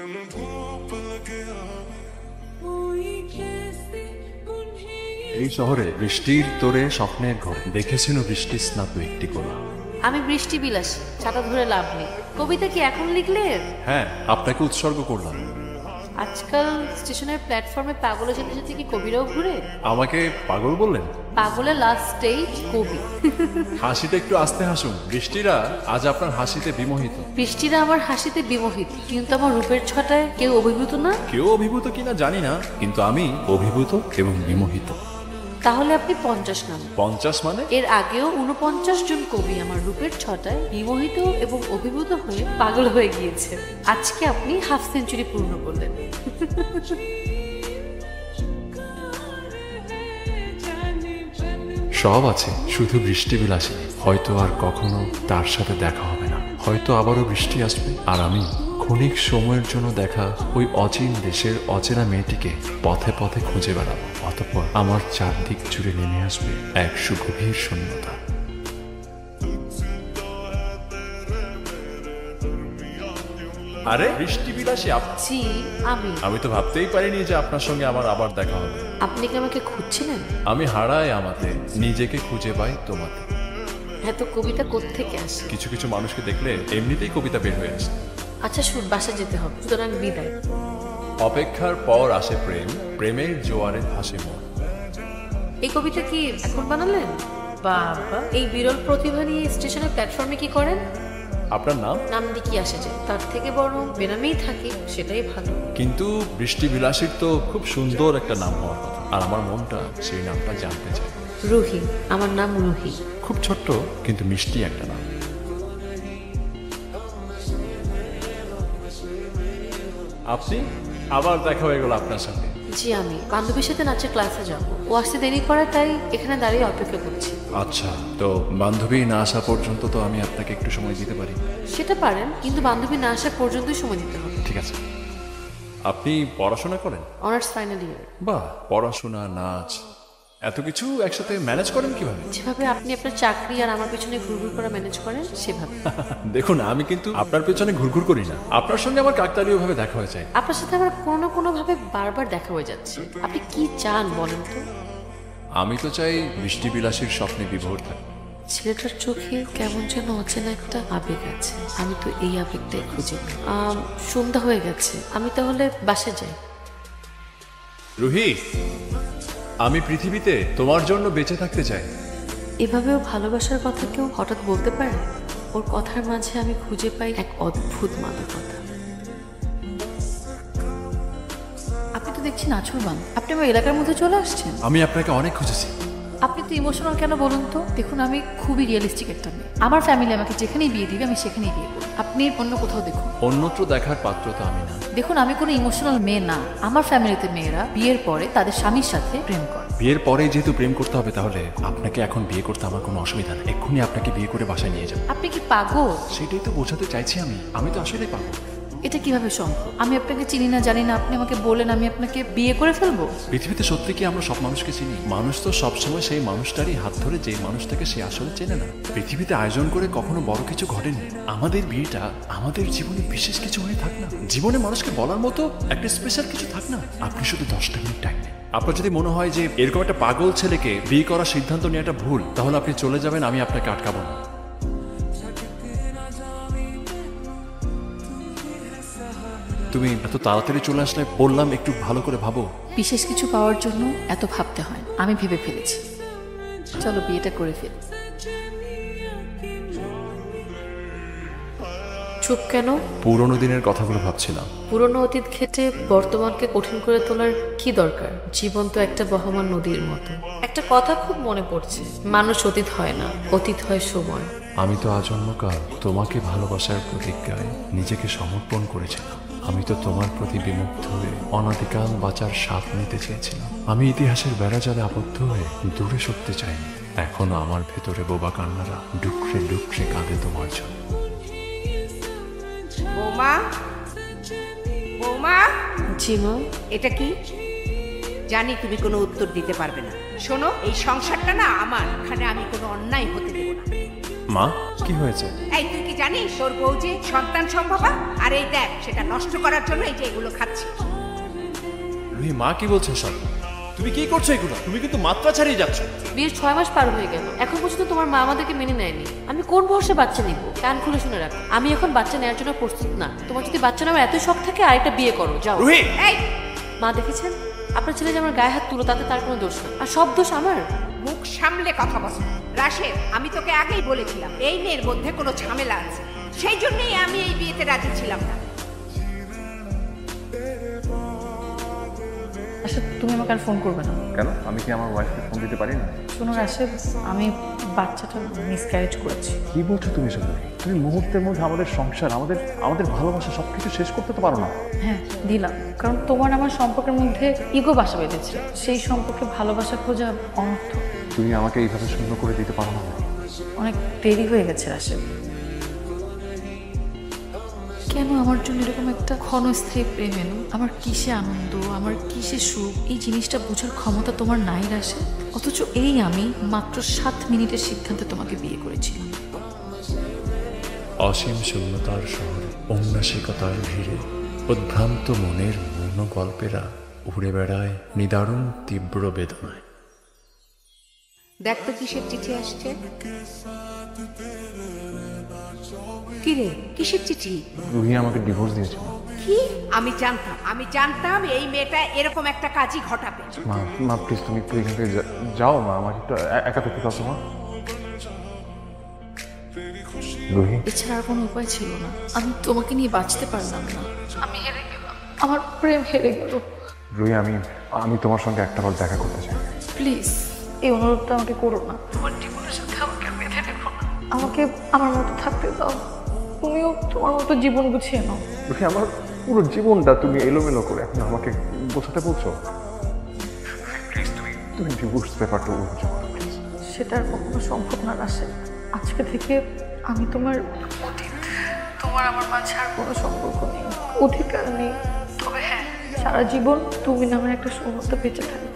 এই শহরে বৃষ্টির তোরে স্বপ্নের ঘর দেখেছিল বৃষ্টি স্নাত একটি কোলা। আমি বৃষ্টি বিলাসী, ছাতা ধরে লাভ নেই। কবিতা কি এখন লিখলেন? হ্যাঁ, আপনাকে উৎসর্গ করলাম। আজকাল স্টেশনের প্ল্যাটফর্মে পাগলের সাথে সাথে কি কবিরাও ঘুরে? আমাকে পাগল বললেন? পাগলের লাস্ট স্টেজ কবি। হাসিটা একটু আস্তে হাসুন। বৃষ্টিরা আজ আপনার হাসিতে বিমোহিত। বৃষ্টিরা আমার হাসিতে বিমোহিত, কিন্তু আমার রূপের ছটায় কেউ অভিভূত না। কেউ অভিভূত কিনা জানি না, কিন্তু আমি অভিভূত এবং বিমোহিত। তাহলে আপনি 50 নাম। 50 মানে? এর আগেও 49 জন কবি আমার রূপের ছটায় বিমোহিত এবং অভিভূত হয়ে পাগল হয়ে গিয়েছে। আজকে আপনি হাফ সেঞ্চুরি পূর্ণ করলেন। সব আছে, শুধু বৃষ্টি বিলাসী। হয়তো আর কখনো তার সাথে দেখা হবে না, হয়তো আবারও বৃষ্টি আসবে, আর আমি ক্ষণিক সময়ের জন্য দেখা ওই অচিন দেশের অচেনা মেয়েটিকে পথে পথে খুঁজে বেড়াবো। অতঃপর আমার চারদিক জুড়ে নেমে আসবে এক সুগভীর শূন্যতা। আরে বৃষ্টি বিলাসী, জি, আমি তো ভাবতেই পারিনি যে আপনার সঙ্গে আমার আবার দেখা হবে। আপনি কি আমাকে খুঁজছিলেন? আমি হারাই আমাতে, নিজেকে খুঁজে পাই তোমাতে। এত কবিতা কোত্থেকে আসে? কিছু কিছু মানুষকে দেখলে এমনিতেই কবিতা বের হয়ে আসে। আচ্ছা শুন, বাসা যেতে হবে, সুতরাং বিদায়। অপেক্ষার পর আসে প্রেম, প্রেমের জোয়ারে ভাসে মন। এই কবিতা কি এখন বানালেন? বাবা, এই বিরল প্রতিভা নিয়ে স্টেশনের প্ল্যাটফর্মে কি করেন? আপনার নাম? নাম দিয়ে কি আসে যায়? তার থেকে বরং বেনামেই থাকি, সেটাই ভালো। কিন্তু বৃষ্টি বিলাসীর তো খুব সুন্দর একটা নাম হওয়ার কথা, আর আমার মনটা সেই নামটা জানতে চায়। রুহি, আমার নাম রুহি। খুব ছোট্ট কিন্তু মিষ্টি একটা নাম। আপনি? আবার দেখা হয়ে গেল আপনার সঙ্গে। জি, আমি বান্ধবীর সাথে নাচের ক্লাসে যাব। ও আসতে দেরি করে, তাই এখানে দাঁড়িয়ে অপেক্ষা করছি। আচ্ছা, তো বান্ধবী না আসা পর্যন্ত তো আমি আপনাকে একটু সময় দিতে পারি? সেটা পারেন, কিন্তু বান্ধবী না আসা পর্যন্তই সময় দিতে হবে। ঠিক আছে। আপনি পড়াশোনা করেন? Honours final year. বাহ, পড়াশোনা, নাচ, এত কিছু একসাথে ম্যানেজ করেন কিভাবে? যেভাবে আপনি আপনার চাকরি আর আমার পিছনে ঘুরঘুর করে ম্যানেজ করেন, সেভাবে। দেখুন, আমি কিন্তু আপনার পেছনে ঘুরঘুর করি না। আপনার সঙ্গে আমার কাকতালীয় ভাবে দেখা হয়ে যায়। আপনার সাথে আমার কোনো না কোনো ভাবে বারবার দেখা হয়ে যাচ্ছে। আপনি কি চান বলেন তো? আমি তো চাই বৃষ্টি বিলাসীর স্বপ্নে বিভোর থাকি। ছেলেটার চোখে কেমন যেন অচেনা একটা আবেগ আছে, আমি তো এই আবেগটাই খুঁজি। সন্ধ্যা হয়ে গেছে, আমি তাহলে বাসে যাই। রুহি, আমি পৃথিবীতে তোমার জন্য বেঁচে থাকতে চাই। এভাবেও ভালোবাসার কথা কেউ হঠাৎ বলতে পারে? ওর কথার মাঝে আমি খুঁজে পাই এক অদ্ভুত মাদকতা। আপনি তো দেখছি নাছোড়বান, আপনি আমার এলাকার মধ্যে চলে আসছেন। আমি আপনাকে অনেক খুঁজেছি। আপনি তো ইমোশনাল কেন বলুন তো? দেখুন, আমি খুবই রিয়েলিস্টিক একটা মেয়ে। আমার ফ্যামিলি আমাকে যেখানেই বিয়ে দিবে আমি সেখানেই বিয়ে করব। আপনি অন্য কোথাও দেখুন। অন্যত্র দেখার পাত্র তো আমি না। দেখুন, আমি কোনো ইমোশনাল মেয়ে না। আমার ফ্যামিলিতে মেয়েরা বিয়ের পরে তাদের স্বামীর সাথে প্রেম করে। বিয়ের পরে যেহেতু প্রেম করতে হবে, তাহলে আপনাকে এখন বিয়ে করতে আমার কোনো অসুবিধা নেই। এক্ষুনি আপনাকে বিয়ে করে বাসায় নিয়ে যাবো। আপনি কি পাগল? সেটাই তো বোঝাতে চাইছি আমি তো আসলে পাগল। এটা কিভাবে সম্ভব? আমি আপনাকে চিনি না, জানি না, আপনি আমাকে বলেন আমি আপনাকে বিয়ে করে ফেলবো? পৃথিবীতে সত্যি কি আমরা সব মানুষকে চিনি? মানুষ তো সবসময় সেই মানুষটারই হাত ধরে যেই মানুষটাকে সে আসলে চেনে না। পৃথিবীতে আয়োজন করে কখনো বড় কিছু ঘটেনি। আমাদের বিয়েটা আমাদের জীবনে বিশেষ কিছু হয়ে থাক না। জীবনে মানুষকে বলার মতো একটা স্পেশাল কিছু থাক না। আপনি শুধু 10টা মিনিট টাইম নেন। আপনার যদি মনে হয় যে এরকম একটা পাগল ছেলেকে বিয়ে করার সিদ্ধান্ত নেওয়াটা ভুল, তাহলে আপনি চলে যাবেন, আমি আপনাকে আটকাবো না। তুমি এত তাড়াতাড়ি চলে আসলে বললাম একটু ভালো করে ভাবো। বিশেষ কিছু পাওয়ার জন্য এত ভাবতে হয়? আমি ভেবে ফেলেছি, চলো বিয়েটা করে ফেলি। চুপ কেন? পুরোনো দিনের কথাগুলো ভাবছিলাম। পুরনো অতীত ঘেটে বর্তমানকে কঠিন করে তোলার কি দরকার? জীবন তো একটা বহমান নদীর মতো। একটা কথা খুব মনে পড়ছে, মানুষ অতীত হয় না, অতীত হয় সময়। আমি তো আজন্মকাল তোমাকে ভালোবাসার প্রতিজ্ঞায় নিজেকে সমর্পণ করেছিলাম। আমি তো তোমার প্রতি বিমুগ্ধ হয়ে অনাদিকাল বাঁচার স্বাদ নিতে চেয়েছিলাম। আমি ইতিহাসের বেড়াজালে আবদ্ধ হয়ে দূরে সরতে চাইনি। এখনো আমার ভেতরে বোবা কান্নারা ডুকরে ডুকরে কাঁদে তোমার জন্য। বৌমা, বৌমা, জি মা। এটা কি? জানি তুমি কোনো উত্তর দিতে পারবে না। শোনো, এই সংসারটা না আমার, এখানে আমি কোনো অন্যায় হতে দেব না। মা কি হয়েছে? এই তুই কি জানিস তোর বউ যে সন্তান সম্ভবা? আর এই দেখ সেটা নষ্ট করার জন্য এই যে এগুলো খাচ্ছি। রুহি মা কি বলছে সব? তুমি কি করছো এগুলো? তুমি কিন্তু মাত্রা ছাড়িয়ে যাচ্ছ। বিয়ের 6 মাস পার হয়ে গেল, এখন পর্যন্ত তোমার মা আমাদেরকে মেনে নেয়নি। আমি কোন ভরসে বাচ্চা নিব? কান খুলে শুনে রাখো, আমি এখন বাচ্চা নেওয়ার জন্য প্রস্তুত না। তোমার যদি বাচ্চা নেওয়ার এত শখ থাকে আরেকটা বিয়ে করো, যাও। রুহি এই মা দেখেছেন, আপনার ছেলে যে আমার গায়ে হাত তুলো তাতে তার কোনো দোষ না, আর সব দোষ আমার। মুখ সামলে কথা বল। রাশেদ, আমি তোকে আগেই বলেছিলাম এই মেয়ের মধ্যে কোনো ঝামেলা আছে, সেই জন্যই আমি এই বিয়েতে রাজি ছিলাম না। আচ্ছা তুমি আমাকে আর ফোন করবে না। কেন? আমি কি আমার ওয়াইফকে ফোন দিতে পারি না? শোনো রাশেদ, আমি বাচ্চাটা মিসক্যারেজ করেছি। কি বলছো তুমি এসব? তুমি মুহূর্তের মধ্যে আমাদের সংসার, আমাদের ভালোবাসা সবকিছু শেষ করতে তো পারো না। হ্যাঁ দিলাম, কারণ তোমার আমার সম্পর্কের মধ্যে ইগো বাসা বেঁধেছে। সেই সম্পর্কে ভালোবাসা খোঁজা অনর্থ। তুমি আমাকে এইভাবে শূন্য করে দিতে পারো না। অনেক দেরি হয়ে গেছে রাশেদ। কেন আমার জন্য এরকম একটা ক্ষণস্থায়ী প্রেম এলো? আমার কিসে আনন্দ, আমার কিসে সুখ, এই জিনিসটা বোঝার ক্ষমতা তোমার নাই রাশেদ। অথচ এই আমি মাত্র 7 মিনিটের সিদ্ধান্তে তোমাকে বিয়ে করেছিলাম। অসীম শূন্যতার শহরে, ঔন্নাসিকতার ভিড়ে উদ্ভ্রান্ত মনের মনোগল্পেরা উড়ে বেড়ায় নিদারুণ তীব্র বেদনায়। দেখ তো কিসের চিঠি আসছে। কি রে, কিসের চিঠি? রুহি আমাকে ডিভোর্স দিয়েছে। কি? আমি জানতাম এই মেয়েটা এরকম একটা কাজই ঘটাবে। মা প্লিজ তুমি একটু এখান থেকে যাও। মা আমাকে একটু একা থাকতে দাও মা। রুহি, এছাড়া আর কোনো উপায় ছিল না। আমি তোমাকে নিয়ে বাঁচতে পারলাম না। আমি হেরে গেলাম, আমার প্রেম হেরে গেল। রুহি আমি তোমার সঙ্গে একটাবার দেখা করতে চাই। প্লিজ এই অনুরোধটা আমাকে করো না। তোমার জীবনের সাথে আমাকে বেঁধে রেখো না। আমাকে আমার মতো থাকতে দাও। তুমিও তোমার মতো জীবন গুছিয়ে নাও। রুহি, আমার পুরো জীবনটা তুমি এলোমেলো করে এখন আমাকে বোঝাতে বলছো। প্লিজ তুমি ডিভোর্স পেপারটা বুঝো। সেটা আর কখনো সম্ভব না রাশেদ। আজকে থেকে আমি তোমার অতীত, তোমার আমার মাঝে আর কোনো সম্পর্ক নেই, অধিকার নেই। তবে হ্যাঁ, সারা জীবন তুমি নামের একটা শূন্যতা বেঁচে থাকবে।